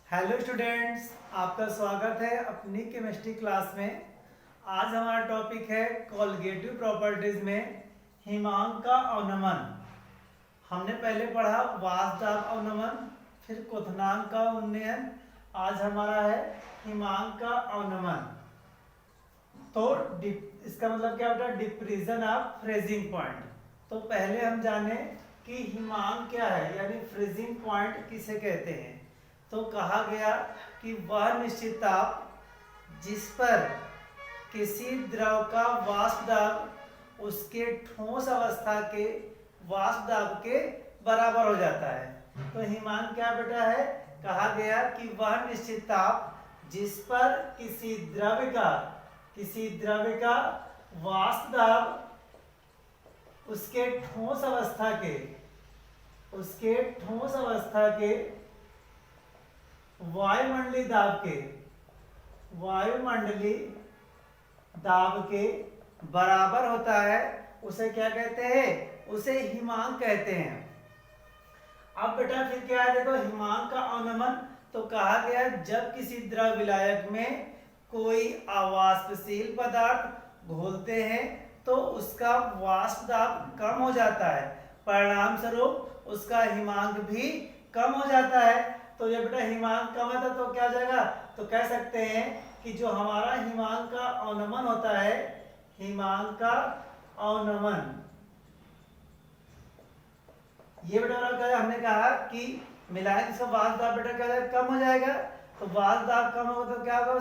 Hello students, आपका स्वागत है अपनी केमिस्ट्री क्लास में। आज हमारा टॉपिक है कोलिगेटिव प्रॉपर्टीज में हिमांक का अवनमन। हमने पहले पढ़ा वाष्पदाब अवनमन, फिर क्वथनांक का उन्नयन। आज हमारा है हिमांक का अवनमन। तो इसका मतलब क्या होता है? डिप्रीजन ऑफ फ्रीजिंग पॉइंट। तो पहले हम जाने कि हिमांक क्या है, यानी फ्रीजिंग पॉइंट किसे कहते हैं। तो कहा गया कि वह निश्चित ताप जिस पर किसी द्रव का वाष्प दाब उसके ठोस अवस्था के वाष्प दाब के बराबर हो जाता है। तो हिमांक क्या बेटा है? कहा गया कि वह निश्चित ताप जिस पर किसी द्रव्य का वाष्प दाब उसके ठोस अवस्था के वायुमंडलीय दाब के बराबर होता है, उसे क्या कहते हैं? उसे हिमांक कहते हैं। अब बेटा फिर क्या है, देखो हिमांक का अवनमन। तो कहा गया जब किसी द्रव विलायक में कोई अवाष्पशील पदार्थ घोलते हैं तो उसका वाष्प दाब कम हो जाता है, परिणाम स्वरूप उसका हिमांक भी कम हो जाता है। तो ये बेटा हिमांक कम है तो क्या हो जाएगा? तो कह सकते हैं कि जो हमारा हिमांक का अवनमन होता है, हिमांक का अवनमन, ये बेटा क्या हमने कहा कि मिलाएंगे इसका वाष्प दाब बेटा क्या कम हो जाएगा। तो वाष्प दाब कम होगा तो क्या होगा?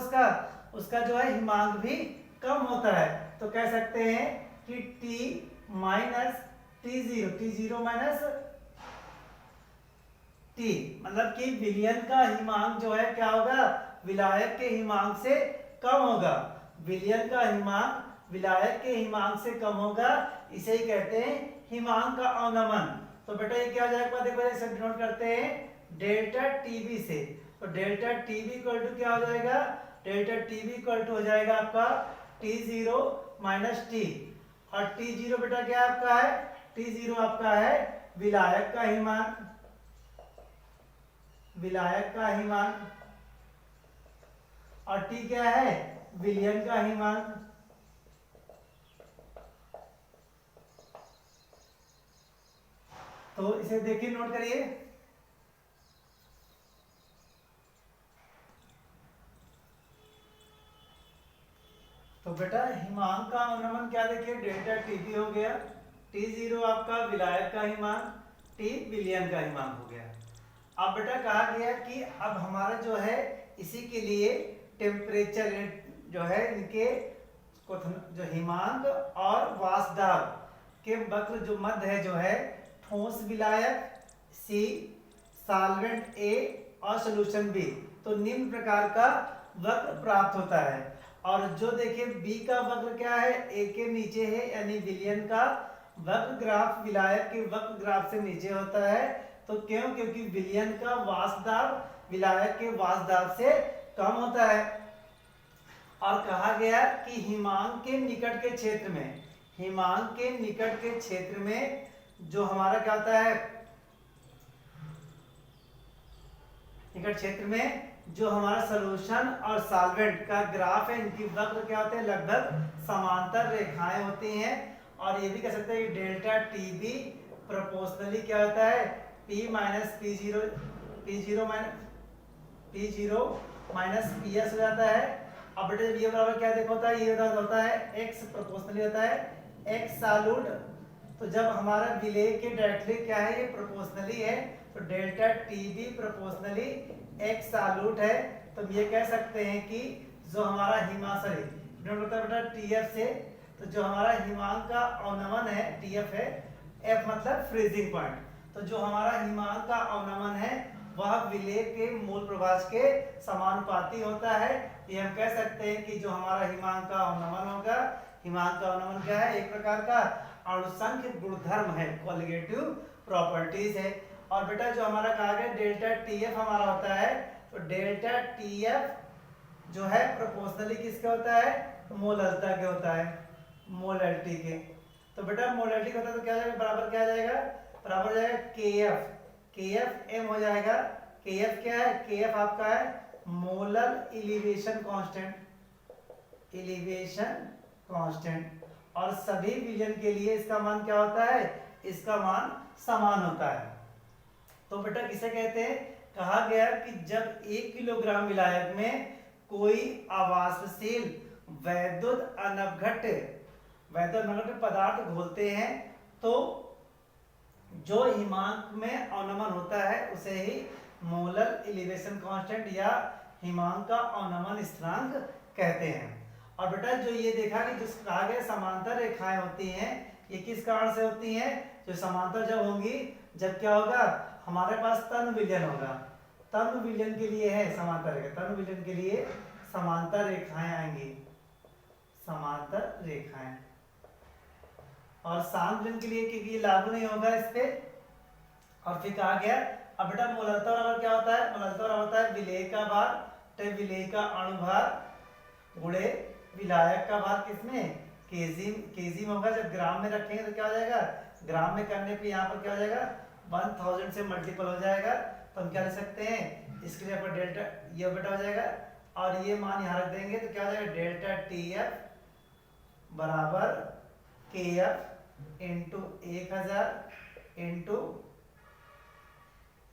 उसका जो है हिमांक भी कम होता है। तो कह सकते हैं कि T minus T0 minus T, मतलब कि विलयन का हिमांक जो है क्या होगा? विलायक के हिमांक से कम होगा। विलयन का हिमांक विलायक के हिमांक से कम होगा, इसे ही कहते हैं हिमांक का अवनमन। तो बेटा ये क्या हो जाएगा? देखो इसे डिनोट करते हैं डेल्टा टीबी से। तो डेल्टा टीबी इक्वल टू क्या हो जाएगा? डेल्टा टीबी इक्वल टू हो जाएगा आपका T0 माइनस टी। और T0 बेटा क्या आपका है? T0 आपका है विलायक का हिमांक, और T क्या है? विलयन का हिमांक। तो इसे देखिए, नोट करिए। तो बेटा हिमांक का अवनमन क्या देखिए? डेल्टा टीबी हो गया, T0 आपका विलायक का हिमांक, T विलयन का हिमांक हो गया। अब बेटा कहा गया कि अब हमारा जो है इसी के लिए टेम्परेचर जो है इनके जो हिमांक और वाष्प दाब के वक्र जो मध्य है जो है ठोस विलायक C, सॉल्वेंट A और सॉल्यूशन B, तो निम्न प्रकार का वक्र प्राप्त होता है। और जो देखिए B का वक्र क्या है? A के नीचे है, यानी विलयन का वक्र ग्राफ विलायक के वक्र ग्राफ से नीचे होता है। तो क्यों? क्योंकि विलयन का वाष्प दाब विलायक के वाष्प दाब से कम होता है। और कहा गया कि हिमांक के निकट के क्षेत्र में जो हमारा क्या होता है? निकट क्षेत्र में जो हमारा सॉल्यूशन और सॉल्वेंट का ग्राफ है, इनकी वक्र क्या होते हैं? लगभग समांतर रेखाएं होती हैं। और ये भी कह सकते हैं कि डेल्टा टीबी प्रोपोर्शनली क्या होता है? P minus P0 minus PS हो जाता है। अब बेटे ये बराबर क्या देखो होता है? ये होता है X प्रोपोर्शनली होता है X सॉल्यूट। तो जब हमारा विलेय के डायरेक्टली क्या है? ये प्रोपोर्शनली है, तो delta TB proportionally X solute है। तो ये कह सकते हैं कि जो हमारा बेटा TF से, तो जो हमारा हिमांक का अवनमन है TF है, F मतलब फ्रीजिंग पॉइंट। तो जो हमारा हिमांक का अवनमन है वह विलेय के मूल प्रभाज के समानुपाती होता है। ये हम कह सकते हैं कि जो हमारा हिमांक का अवनमन होगा, हिमांक का अवनमन क्या है? एक प्रकार का अणुसंख्य गुणधर्म है, कोलिगेटिव प्रॉपर्टीज है। और बेटा जो हमारा कहा गया डेल्टा TF हमारा होता है, तो डेल्टा TF जो है प्रोपोर्शनली किसका होता है? मोललता के होता है, मोलैलिटी के। तो बेटा मोलैलिटी का होता है तो क्या हो जाएगा? बराबर क्या आ जाएगा? बराबर हो जाएगा KF, KF M हो जाएगा, KF क्या है, KF आपका है molar elevation constant, elevation constant, और सभी विलयन के लिए इसका मान क्या होता है, इसका मान समान होता है। तो बेटा किसे कहते हैं, कहा गया कि जब 1 किलोग्राम विलायक में कोई अवाष्पशील वैद्युत अनवघट पदार्थ घोलते हैं तो जो हिमांक में अवनमन होता है उसे ही मोलर एलिवेशन कांस्टेंट या हिमांक का अवनमन स्थिरांक कहते हैं। और बेटा जो ये देखा कि जिस कहा गया समांतर रेखाएं होती हैं, ये किस कारण से होती हैं, जो समांतर जब होंगी, जब क्या होगा, हमारे पास तन विलयन होगा। तन विलयन के लिए है समांतर रेखा, तन विलयन के लिए समांतर रेखाएं आएंगी, समांतर रेखाएं, और शांत विलयन के लिए क्योंकि ये लागू नहीं होगा इस पे। और फिर कहा गया अब बेटा मोलरता बराबर क्या होता है, मोलरता बराबर होता है विलेय का भार, विलेय का अणुभार गुणे विलायक का भार, किसमें, केजी में होगा। जब ग्राम में रखेंगे तो क्या हो जाएगा, ग्राम में करने पे यहाँ पर क्या हो जाएगा 1000 से मल्टीपल हो जाएगा, तो हम क्या लिख सकते हैं, इसके लिए पर डेल्टा ये बेटा हो जाएगा, और ये मान यहाँ रख देंगे तो क्या हो जाएगा डेल्टा TF बराबर KF into 1000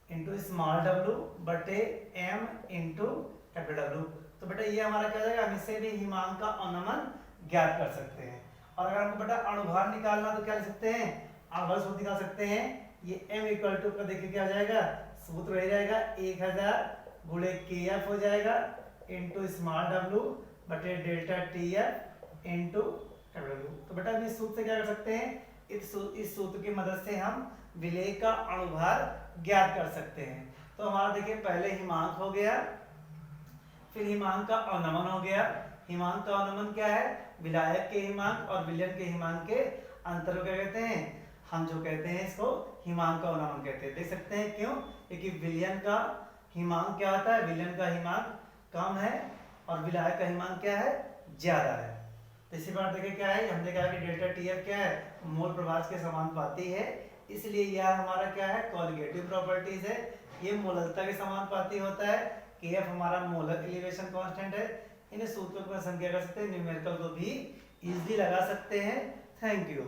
into small w बटे m इंटू कैपिटल W। तो बेटा ये हमारा क्या हो जाएगा, हम इससे भी हिमांक का अवनमन ज्ञात कर सकते हैं। और अगर हमको बेटा अणुभार निकालना तो क्या लिख सकते हैं, अणुभार सूत्र निकाल सकते हैं, ये m इक्वल टू का देखिए क्या हो जाएगा, सूत्र वही रहेगा 1000 गुणे KF हो जाएगा इंटू स्मॉल w बटे delta TF into capital W। तो बेटा हम इस सूत्र से क्या कर सकते हैं, इस सूत्र की मदद से हम विलेय का अणुभार ज्ञात कर सकते हैं। तो हमारा देखिए पहले हिमांक हो गया, फिर हिमांक का अवनमन हो गया। हिमांक का अवनमन क्या है, विलायक के हिमांक और विलयन के हिमांक के अंतर को क्या कहते हैं, हम जो कहते हैं इसको हिमांक का अवनमन कहते हैं। देख सकते हैं क्यों, क्योंकि विलयन का हिमांक क्या होता है, विलयन का हिमांक कम है और विलायक का हिमांक क्या है, ज्यादा है। तो इसी बार देखिए क्या है, हमने कहा कि डेल्टा TF क्या है, मोल प्रभाज के समानुपाती है, इसलिए यह हमारा क्या है, कोलिगेटिव प्रॉपर्टीज है। ये मोलरता के समानुपाती होता है, KF हमारा मोलर एलिवेशन कांस्टेंट है। इन्हें सूत्रों पर संख्या कर सकते हैं, न्यूमेरिकल को भी इजीली लगा सकते हैं। Thank you.